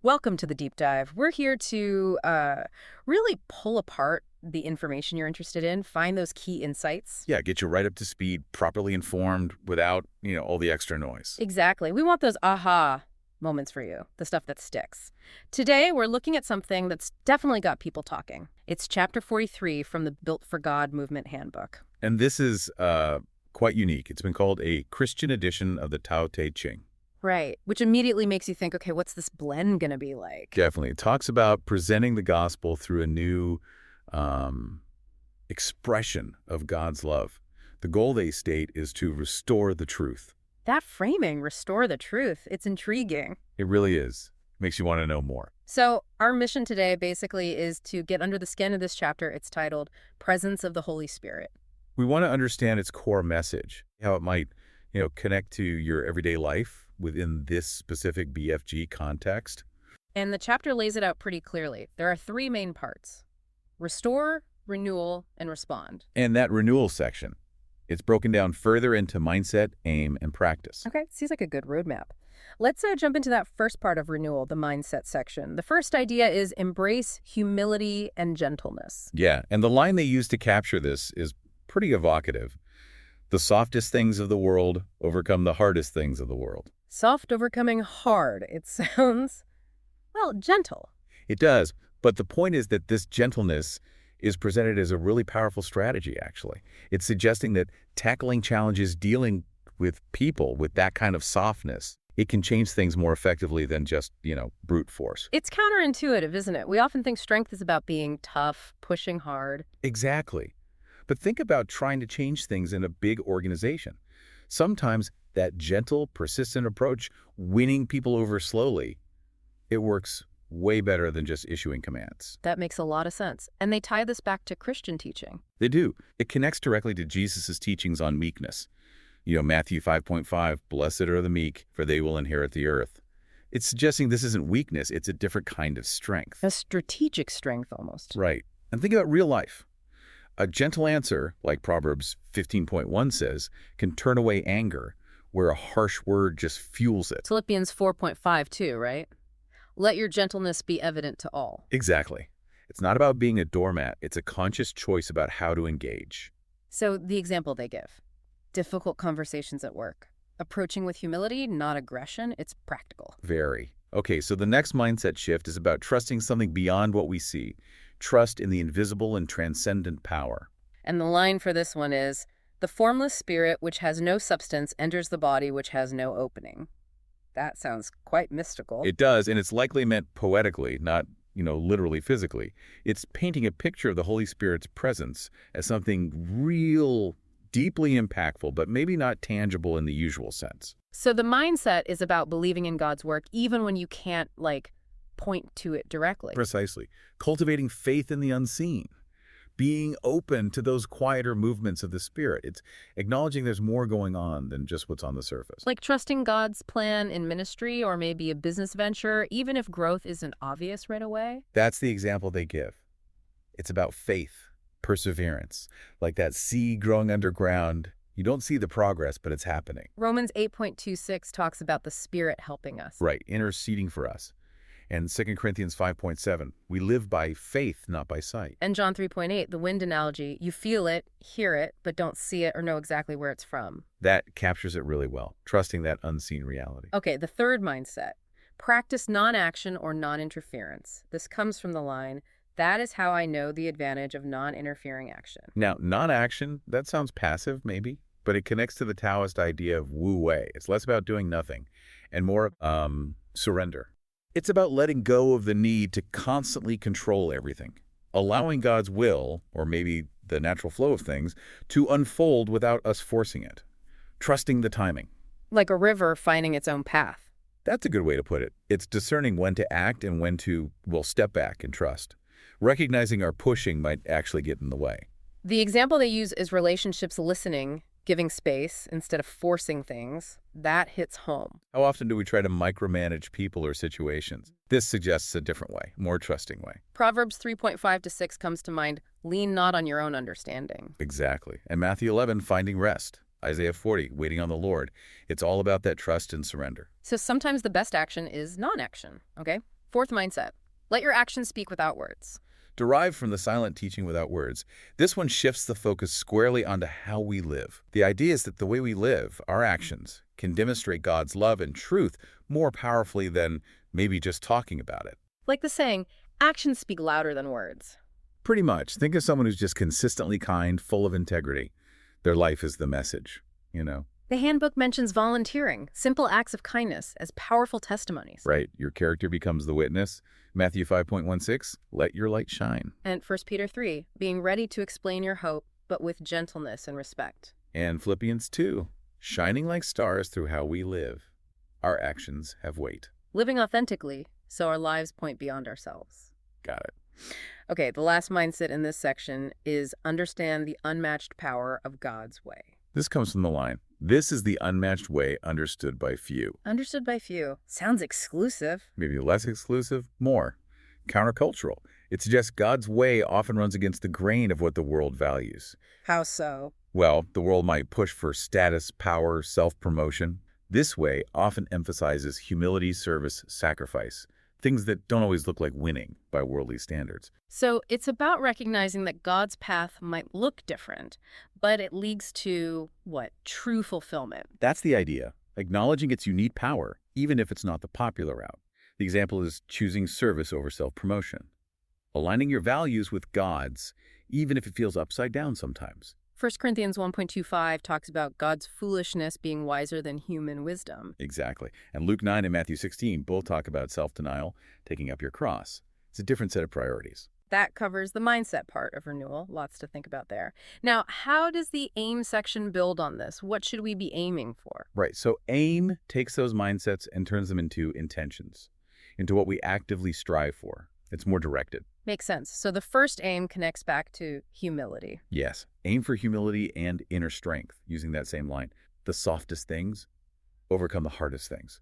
Welcome to the deep dive. We're here to really pull apart the information you're interested in, find those key insights. Yeah, get you right up to speed, properly informed, without, all the extra noise. Exactly. We want those aha moments for you, the stuff that sticks. Today, we're looking at something that's definitely got people talking. It's Chapter 43 from the Built for God Movement Handbook. And this is quite unique. It's been called a Christian edition of the Tao Te Ching. Right, which immediately makes you think, okay, what's this blend going to be like? Definitely. It talks about presenting the gospel through a new expression of God's love. The goal, they state, is to restore the truth. That framing, restore the truth, it's intriguing. It really is. Makes you want to know more. So our mission today basically is to get under the skin of this chapter. It's titled Presence of the Holy Spirit. We want to understand its core message, how it might, connect to your everyday life within this specific BFG context. And the chapter lays it out pretty clearly. There are three main parts: restore, renewal, and respond. And that renewal section, it's broken down further into mindset, aim, and practice. Okay, seems like a good roadmap. Let's jump into that first part of renewal, the mindset section. The first idea is embrace humility and gentleness. Yeah, and the line they use to capture this is pretty evocative. The softest things of the world overcome the hardest things of the world. Soft overcoming hard. It sounds, well, gentle. It does, but the point is that this gentleness is presented as a really powerful strategy, actually. It's suggesting that tackling challenges, dealing with people with that kind of softness, it can change things more effectively than just, brute force. It's counterintuitive, isn't it? We often think strength is about being tough, pushing hard. Exactly. But think about trying to change things in a big organization. Sometimes that gentle, persistent approach, winning people over slowly, it works way better than just issuing commands. That makes a lot of sense. And they tie this back to Christian teaching. They do. It connects directly to Jesus' teachings on meekness. Matthew 5.5, blessed are the meek, for they will inherit the earth. It's suggesting this isn't weakness, it's a different kind of strength. A strategic strength almost. Right. And think about real life. A gentle answer, like Proverbs 15.1 says, can turn away anger, where a harsh word just fuels it. Philippians 4.5 too, right? Let your gentleness be evident to all. Exactly. It's not about being a doormat. It's a conscious choice about how to engage. So the example they give: difficult conversations at work. Approaching with humility, not aggression. It's practical. Very. Okay, so the next mindset shift is about trusting something beyond what we see. Trust in the invisible and transcendent power. And the line for this one is, the formless spirit which has no substance enters the body which has no opening. That sounds quite mystical. It does, and it's likely meant poetically, not, literally physically. It's painting a picture of the Holy Spirit's presence as something real, deeply impactful, but maybe not tangible in the usual sense. So the mindset is about believing in God's work even when you can't, point to it directly. Precisely. Cultivating faith in the unseen. Being open to those quieter movements of the Spirit. It's acknowledging there's more going on than just what's on the surface. Like trusting God's plan in ministry or maybe a business venture, even if growth isn't obvious right away. That's the example they give. It's about faith, perseverance, like that seed growing underground. You don't see the progress, but it's happening. Romans 8.26 talks about the Spirit helping us. Right, interceding for us. And 2 Corinthians 5.7, we live by faith, not by sight. And John 3.8, the wind analogy, you feel it, hear it, but don't see it or know exactly where it's from. That captures it really well, trusting that unseen reality. Okay, the third mindset: practice non-action or non-interference. This comes from the line, that is how I know the advantage of non-interfering action. Now, non-action, that sounds passive, maybe, but it connects to the Taoist idea of wu wei. It's less about doing nothing and more surrender. It's about letting go of the need to constantly control everything, allowing God's will, or maybe the natural flow of things, to unfold without us forcing it, trusting the timing. Like a river finding its own path. That's a good way to put it. It's discerning when to act and when to, step back and trust. Recognizing our pushing might actually get in the way. The example they use is relationships listening, giving space instead of forcing things. That hits home. How often do we try to micromanage people or situations? This suggests a different way, more trusting way. Proverbs 3.5-6 comes to mind, lean not on your own understanding. Exactly. And Matthew 11, finding rest. Isaiah 40, waiting on the Lord. It's all about that trust and surrender. So sometimes the best action is non-action, okay? Fourth mindset, let your actions speak without words. Derived from the silent teaching without words, this one shifts the focus squarely onto how we live. The idea is that the way we live, our actions, can demonstrate God's love and truth more powerfully than maybe just talking about it. Like the saying, actions speak louder than words. Pretty much. Think of someone who's just consistently kind, full of integrity. Their life is the message, you know? The handbook mentions volunteering, simple acts of kindness, as powerful testimonies. Right. Your character becomes the witness. Matthew 5.16, let your light shine. And 1 Peter 3, being ready to explain your hope, but with gentleness and respect. And Philippians 2, shining like stars through how we live. Our actions have weight. Living authentically, so our lives point beyond ourselves. Got it. Okay, the last mindset in this section is understand the unmatched power of God's way. This comes from the line, this is the unmatched way understood by few. Understood by few. Sounds exclusive. Maybe less exclusive, more. Countercultural. It suggests God's way often runs against the grain of what the world values. How so? Well, the world might push for status, power, self-promotion. This way often emphasizes humility, service, sacrifice. Things that don't always look like winning by worldly standards. So it's about recognizing that God's path might look different, but it leads to, what, true fulfillment. That's the idea, acknowledging its unique power, even if it's not the popular route. The example is choosing service over self-promotion. Aligning your values with God's, even if it feels upside down sometimes. 1 Corinthians 1.25 talks about God's foolishness being wiser than human wisdom. Exactly. And Luke 9 and Matthew 16 both talk about self-denial, taking up your cross. It's a different set of priorities. That covers the mindset part of renewal. Lots to think about there. Now, how does the aim section build on this? What should we be aiming for? Right. So aim takes those mindsets and turns them into intentions, into what we actively strive for. It's more directed. Makes sense. So the first aim connects back to humility. Yes. Aim for humility and inner strength, using that same line. The softest things overcome the hardest things.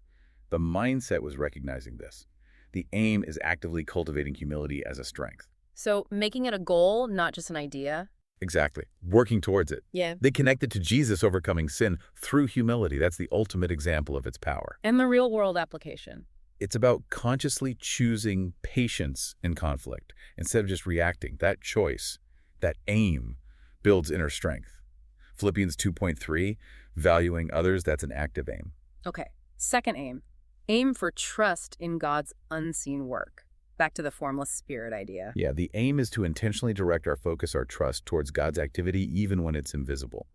The mindset was recognizing this. The aim is actively cultivating humility as a strength. So making it a goal, not just an idea. Exactly. Working towards it. Yeah. They connected to Jesus overcoming sin through humility. That's the ultimate example of its power. And the real world application. It's about consciously choosing patience in conflict instead of just reacting. That choice, that aim, builds inner strength. Philippians 2.3, valuing others, that's an active aim. Okay. Second aim. Aim for trust in God's unseen work. Back to the formless spirit idea. Yeah, the aim is to intentionally direct our focus, our trust towards God's activity even when it's invisible.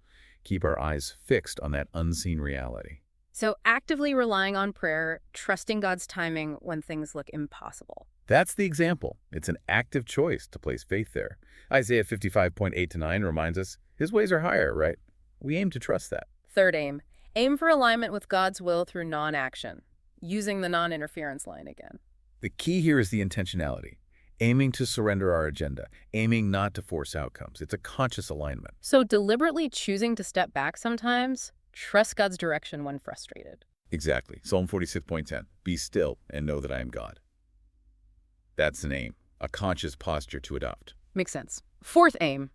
Keep our eyes fixed on that unseen reality. So actively relying on prayer, trusting God's timing when things look impossible. That's the example. It's an active choice to place faith there. Isaiah 55.8-9 reminds us his ways are higher, right? We aim to trust that. Third aim. Aim for alignment with God's will through non-action. Using the non-interference line again. The key here is the intentionality. Aiming to surrender our agenda. Aiming not to force outcomes. It's a conscious alignment. So deliberately choosing to step back sometimes. Trust God's direction when frustrated. Exactly. Psalm 46.10. Be still and know that I am God. That's an aim, a conscious posture to adopt. Makes sense. Fourth aim.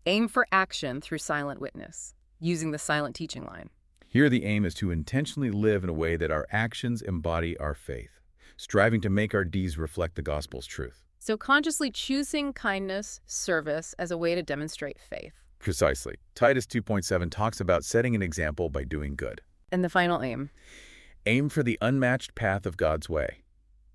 Aim for action through silent witness. Using the silent teaching line. Here the aim is to intentionally live in a way that our actions embody our faith, striving to make our deeds reflect the gospel's truth. So consciously choosing kindness, service as a way to demonstrate faith. Precisely. Titus 2.7 talks about setting an example by doing good. And the final aim. Aim for the unmatched path of God's way.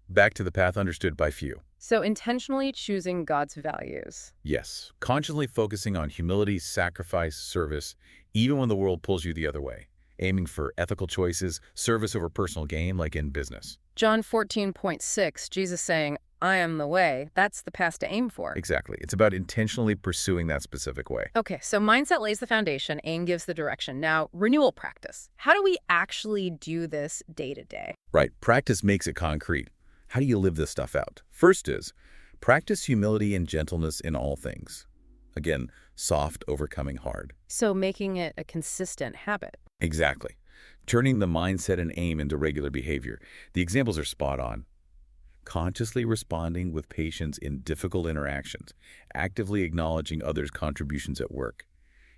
Back to the path understood by few. So intentionally choosing God's values. Yes. Consciously focusing on humility, sacrifice, service, even when the world pulls you the other way. Aiming for ethical choices, service over personal gain, like in business. John 14.6, Jesus saying, I am the way. That's the path to aim for. Exactly. It's about intentionally pursuing that specific way. Okay, so mindset lays the foundation, aim gives the direction. Now, renewal practice. How do we actually do this day to day? Right. Practice makes it concrete. How do you live this stuff out? First is, practice humility and gentleness in all things. Again, soft overcoming hard. So making it a consistent habit. Exactly. Turning the mindset and aim into regular behavior. The examples are spot on. Consciously responding with patience in difficult interactions, actively acknowledging others' contributions at work.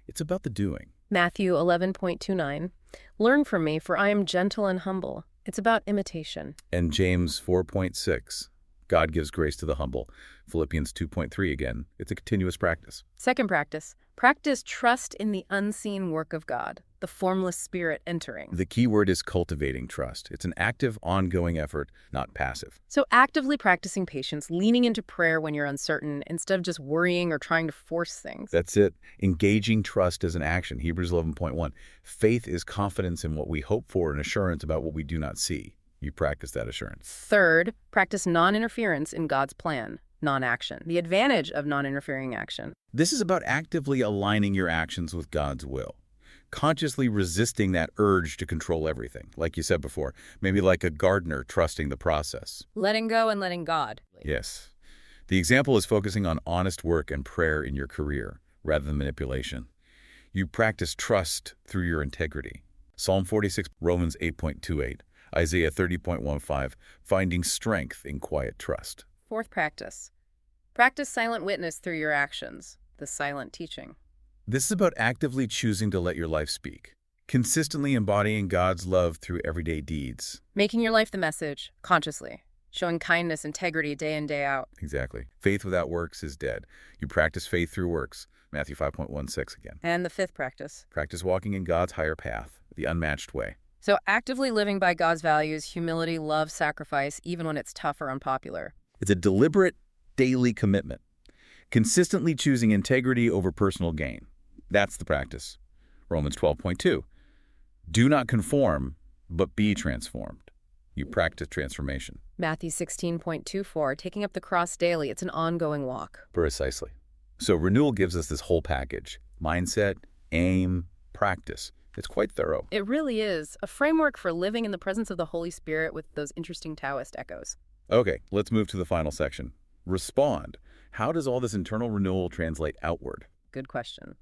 It's about the doing. Matthew 11.29, learn from me, for I am gentle and humble. It's about imitation. And James 4.6, God gives grace to the humble. Philippians 2.3 again. It's a continuous practice. Second practice. Practice trust in the unseen work of God, the formless spirit entering. The key word is cultivating trust. It's an active, ongoing effort, not passive. So actively practicing patience, leaning into prayer when you're uncertain instead of just worrying or trying to force things. That's it. Engaging trust as an action. Hebrews 11.1. Faith is confidence in what we hope for and assurance about what we do not see. You practice that assurance. Third, practice non-interference in God's plan, non-action. The advantage of non-interfering action. This is about actively aligning your actions with God's will, consciously resisting that urge to control everything, like you said before, maybe like a gardener trusting the process. Letting go and letting God. Yes. The example is focusing on honest work and prayer in your career, rather than manipulation. You practice trust through your integrity. Psalm 46, Romans 8.28, Isaiah 30.15, finding strength in quiet trust. Fourth practice. Practice silent witness through your actions, the silent teaching. This is about actively choosing to let your life speak, consistently embodying God's love through everyday deeds. Making your life the message, consciously. Showing kindness, integrity day in, day out. Exactly. Faith without works is dead. You practice faith through works. Matthew 5.16 again. And the fifth practice. Practice walking in God's higher path, the unmatched way. So actively living by God's values, humility, love, sacrifice, even when it's tough or unpopular. It's a deliberate, daily commitment. Consistently choosing integrity over personal gain. That's the practice. Romans 12.2. Do not conform, but be transformed. You practice transformation. Matthew 16.24, taking up the cross daily. It's an ongoing walk. Precisely. So Renewal gives us this whole package. Mindset, aim, practice. It's quite thorough. It really is. A framework for living in the presence of the Holy Spirit with those interesting Taoist echoes. Okay, let's move to the final section. Respond. How does all this internal renewal translate outward? Good question.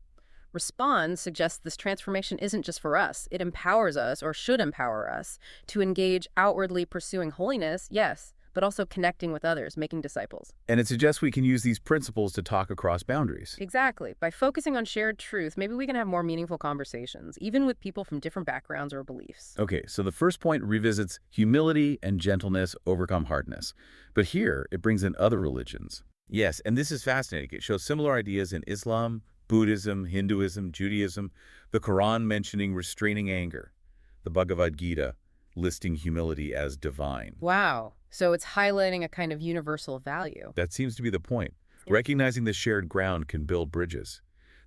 Respond suggests this transformation isn't just for us. It empowers us, or should empower us, to engage outwardly pursuing holiness, yes, but also connecting with others, making disciples. And it suggests we can use these principles to talk across boundaries. Exactly. By focusing on shared truth, maybe we can have more meaningful conversations, even with people from different backgrounds or beliefs. Okay, so the first point revisits humility and gentleness overcome hardness. But here, it brings in other religions. Yes, and this is fascinating. It shows similar ideas in Islam, Buddhism, Hinduism, Judaism, the Quran mentioning restraining anger, the Bhagavad Gita listing humility as divine. Wow. So it's highlighting a kind of universal value. That seems to be the point. Recognizing the shared ground can build bridges.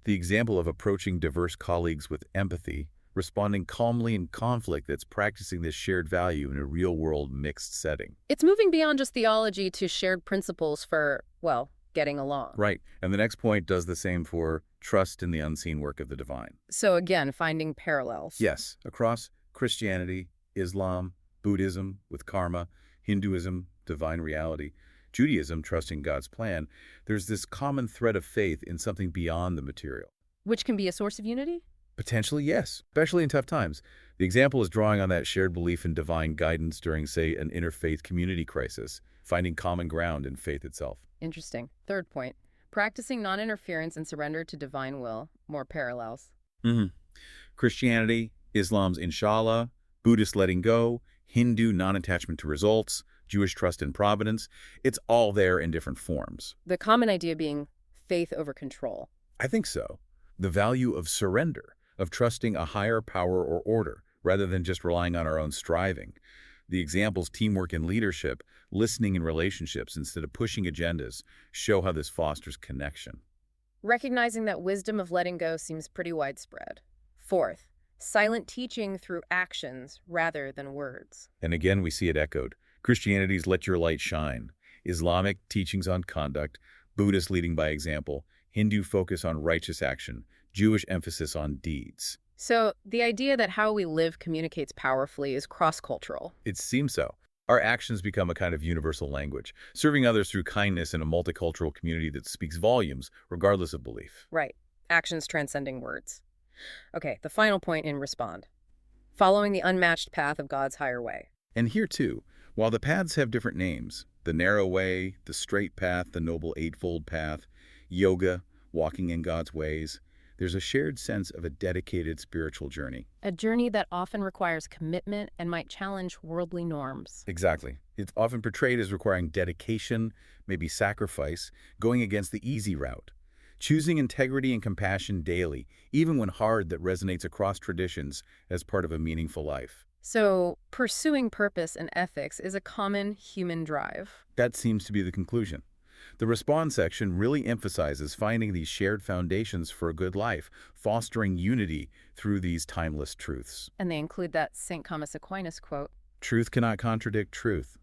The example of approaching diverse colleagues with empathy, responding calmly in conflict that's practicing this shared value in a real-world mixed setting. It's moving beyond just theology to shared principles for, well, getting along. Right. And the next point does the same for trust in the unseen work of the divine. So again, finding parallels. Yes, across Christianity, Islam, Buddhism with karma, Hinduism, divine reality, Judaism, trusting God's plan, there's this common thread of faith in something beyond the material. Which can be a source of unity? Potentially, yes, especially in tough times. The example is drawing on that shared belief in divine guidance during, say, an interfaith community crisis, finding common ground in faith itself. Interesting. Third point, practicing non-interference and surrender to divine will, more parallels. Christianity, Islam's inshallah, Buddhist letting go, Hindu non-attachment to results, Jewish trust in providence. It's all there in different forms. The common idea being faith over control. I think so. The value of surrender, of trusting a higher power or order, rather than just relying on our own striving. The examples, teamwork and leadership, listening in relationships instead of pushing agendas, show how this fosters connection. Recognizing that wisdom of letting go seems pretty widespread. Fourth, silent teaching through actions rather than words. And again, we see it echoed. Christianity's let your light shine. Islamic teachings on conduct, Buddhist leading by example, Hindu focus on righteous action, Jewish emphasis on deeds. So the idea that how we live communicates powerfully is cross-cultural. It seems so. Our actions become a kind of universal language, serving others through kindness in a multicultural community that speaks volumes, regardless of belief. Right. Actions transcending words. Okay, the final point in Respond. Following the unmatched path of God's higher way. And here, too, while the paths have different names, the narrow way, the straight path, the noble eightfold path, yoga, walking in God's ways, There's a shared sense of a dedicated spiritual journey. A journey that often requires commitment and might challenge worldly norms. Exactly. It's often portrayed as requiring dedication, maybe sacrifice, going against the easy route. Choosing integrity and compassion daily, even when hard, that resonates across traditions as part of a meaningful life. So, pursuing purpose and ethics is a common human drive. That seems to be the conclusion. The response section really emphasizes finding these shared foundations for a good life, fostering unity through these timeless truths. And they include that St. Thomas Aquinas quote. Truth cannot contradict truth.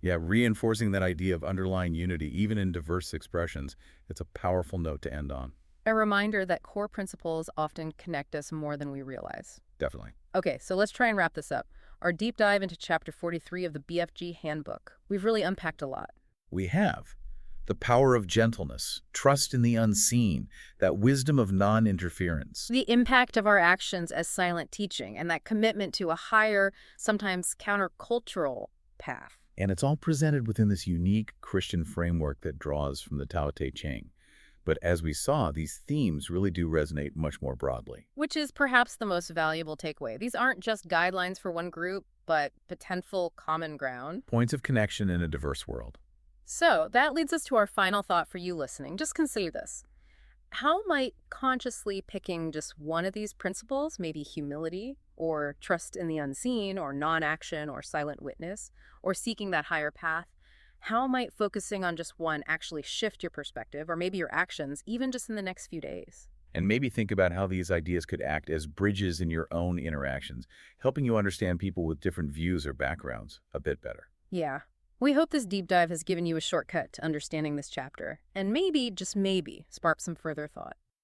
Yeah, reinforcing that idea of underlying unity, even in diverse expressions, it's a powerful note to end on. A reminder that core principles often connect us more than we realize. Definitely. Okay, so let's try and wrap this up. Our deep dive into Chapter 43 of the BFG Handbook. We've really unpacked a lot. We have the power of gentleness, trust in the unseen, that wisdom of non-interference. The impact of our actions as silent teaching and that commitment to a higher, sometimes countercultural path. And it's all presented within this unique Christian framework that draws from the Tao Te Ching. But as we saw, these themes really do resonate much more broadly. Which is perhaps the most valuable takeaway. These aren't just guidelines for one group, but potential common ground. Points of connection in a diverse world. So that leads us to our final thought for you listening. Just consider this. How might consciously picking just one of these principles, maybe humility, or trust in the unseen, or non-action, or silent witness, or seeking that higher path, how might focusing on just one actually shift your perspective, or maybe your actions, even just in the next few days? And maybe think about how these ideas could act as bridges in your own interactions, helping you understand people with different views or backgrounds a bit better. Yeah. We hope this deep dive has given you a shortcut to understanding this chapter, and maybe, just maybe, spark some further thought.